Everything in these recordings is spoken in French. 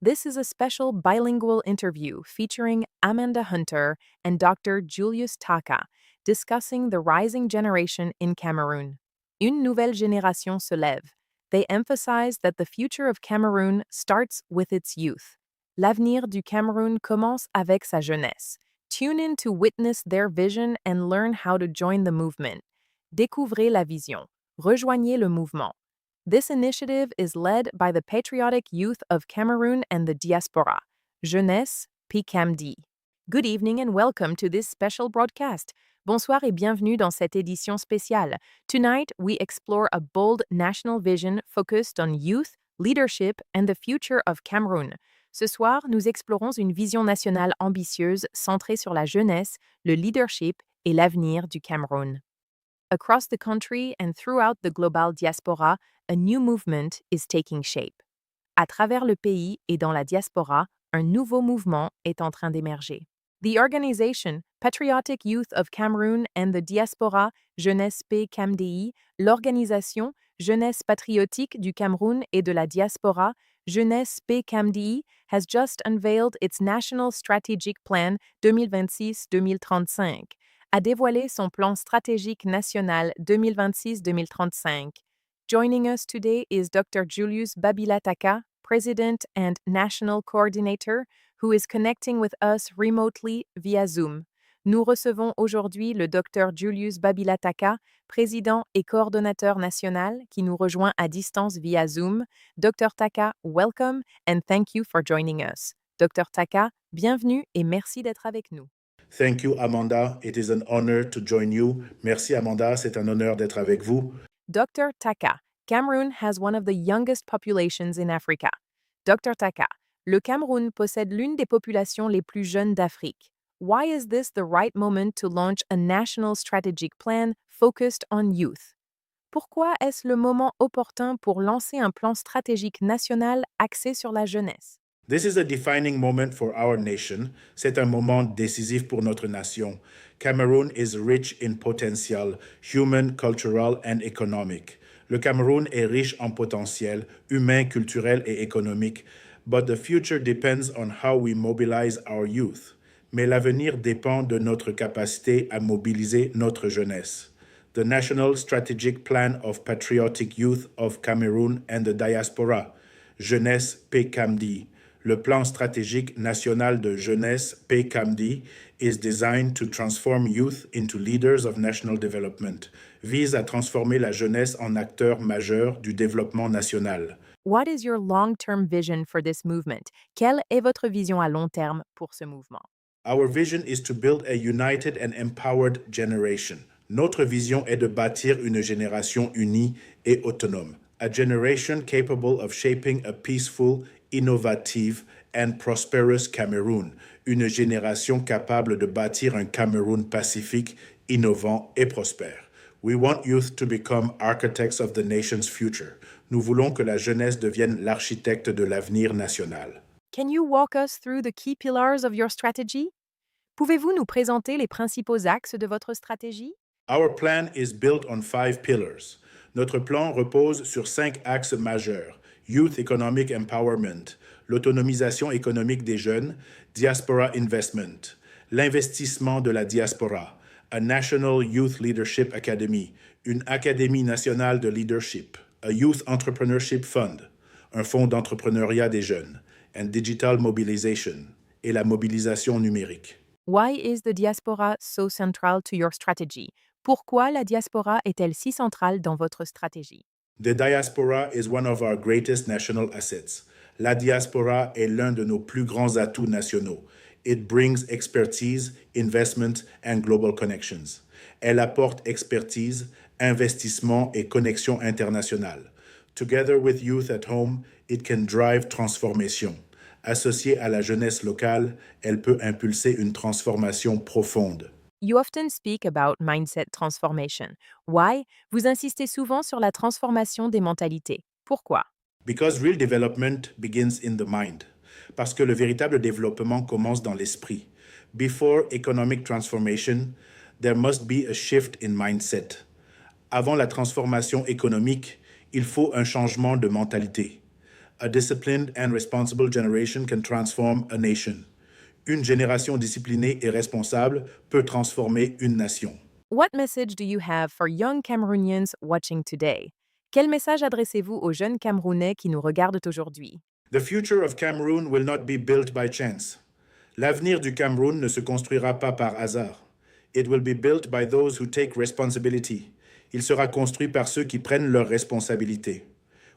This is a special bilingual interview featuring Amanda Hunter and Dr. Julius Taka discussing the rising generation in Cameroon. Une nouvelle génération se lève. They emphasize that the future of Cameroon starts with its youth. L'avenir du Cameroun commence avec sa jeunesse. Tune in to witness their vision and learn how to join the movement. Découvrez la vision. Rejoignez le mouvement. This initiative is led by the patriotic youth of Cameroon and the diaspora, Jeunesse PCAMD. Good evening and welcome to this special broadcast. Bonsoir et bienvenue dans cette édition spéciale. Tonight, we explore a bold national vision focused on youth, leadership, and the future of Cameroon. Ce soir, nous explorons une vision nationale ambitieuse centrée sur la jeunesse, le leadership et l'avenir du Cameroun. Across the country and throughout the global diaspora, a new movement is taking shape. À travers le pays et dans la diaspora, un nouveau mouvement est en train d'émerger. The organization, Patriotic Youth of Cameroon and the Diaspora, Jeunesse PCAMDI, l'organisation Jeunesse patriotique du Cameroun et de la diaspora, Jeunesse PCAMDI, has just unveiled its National Strategic Plan 2026-2035, a dévoilé son plan stratégique national 2026-2035. Joining us today is Dr. Julius Babila Taka, President and National Coordinator, who is connecting with us remotely via Zoom. Nous recevons aujourd'hui le Dr. Julius Babila Taka, Président et Coordonnateur national, qui nous rejoint à distance via Zoom. Dr. Taka, welcome and thank you for joining us. Dr. Taka, bienvenue et merci d'être avec nous. Thank you, Amanda. It is an honor to join you. Merci, Amanda. C'est un honneur d'être avec vous. Dr. Taka, Cameroon has one of the youngest populations in Africa. Dr. Taka, le Cameroun possède l'une des populations les plus jeunes d'Afrique. Why is this the right moment to launch a national strategic plan focused on youth? Pourquoi est-ce le moment opportun pour lancer un plan stratégique national axé sur la jeunesse? This is a defining moment for our nation. C'est un moment décisif pour notre nation. Cameroon is rich in potential, human, cultural and economic. Le Cameroun est riche en potentiel humain, culturel et économique, but the future depends on how we mobilize our youth. Mais l'avenir dépend de notre capacité à mobiliser notre jeunesse. The National Strategic Plan of Patriotic Youth of Cameroon and the Diaspora, Jeunesse PCAMD. Le plan stratégique national de jeunesse PCAMD is designed to transform youth into leaders of national development, vise à transformer la jeunesse en acteur majeur du développement national. What is your long-term vision for this movement? Quelle est votre vision à long terme pour ce mouvement? Our vision is to build a united and empowered generation. Notre vision est de bâtir une génération unie et autonome. A generation capable of shaping a peaceful, innovative and prosperous Cameroon. Une génération capable de bâtir un Cameroun pacifique, innovant et prospère. We want youth to become architects of the nation's future. Nous voulons que la jeunesse devienne l'architecte de l'avenir national. Can you walk us through the key pillars of your strategy? Pouvez-vous nous présenter les principaux axes de votre stratégie? Our plan is built on 5 pillars. Notre plan repose sur 5 axes majeurs. Youth Economic Empowerment, l'autonomisation économique des jeunes, Diaspora Investment, l'investissement de la diaspora, a National Youth Leadership Academy, une académie nationale de leadership, a Youth Entrepreneurship Fund, un fonds d'entrepreneuriat des jeunes, and digital mobilization, et la mobilisation numérique. Why is the diaspora so central to your strategy? Pourquoi la diaspora est-elle si centrale dans votre stratégie? The diaspora is one of our greatest national assets. La diaspora est l'un de nos plus grands atouts nationaux. It brings expertise, investment and global connections. Elle apporte expertise, investissement et connexion internationale. Together with youth at home, it can drive transformation. Associée à la jeunesse locale, elle peut impulser une transformation profonde. You often speak about mindset transformation. Why? Vous insistez souvent sur la transformation des mentalités. Pourquoi? Because real development begins in the mind. Parce que le véritable développement commence dans l'esprit. Before economic transformation, there must be a shift in mindset. Avant la transformation économique, il faut un changement de mentalité. A disciplined and responsible generation can transform a nation. Une génération disciplinée et responsable peut transformer une nation. What message do you have for young Cameroonians watching today? Quel message adressez-vous aux jeunes Camerounais qui nous regardent aujourd'hui? The future of Cameroon will not be built by chance. L'avenir du Cameroun ne se construira pas par hasard. It will be built by those who take responsibility. Il sera construit par ceux qui prennent leurs responsabilités.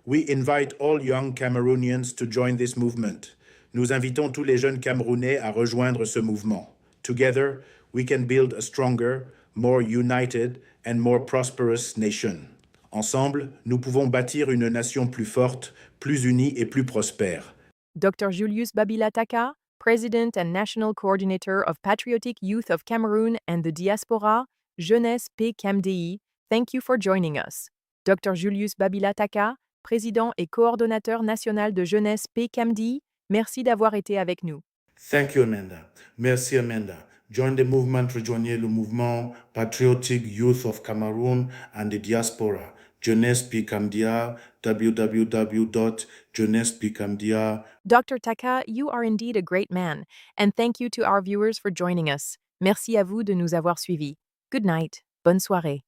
We invite all young Cameroonians to join this movement. Nous invitons tous les jeunes Camerounais à rejoindre ce mouvement. Together, we can build a stronger, more united and more prosperous nation. Ensemble, nous pouvons bâtir une nation plus forte, plus unie et plus prospère. Dr. Julius Babila Taka, President and National Coordinator of Patriotic Youth of Cameroon and the Diaspora, Jeunesse PCAMDI, thank you for joining us. Dr. Julius Babila Taka, Président et coordonnateur national de Jeunesse PCAMDI, merci d'avoir été avec nous. Thank you, Amanda. Merci, Amanda. Join the movement, rejoignez le mouvement Patriotic Youth of Cameroon and the Diaspora. Jeunesse PCAMDIA, www.jeunessepcamdia. Dr. Taka, you are indeed a great man, and thank you to our viewers for joining us. Merci à vous de nous avoir suivis. Good night. Bonne soirée.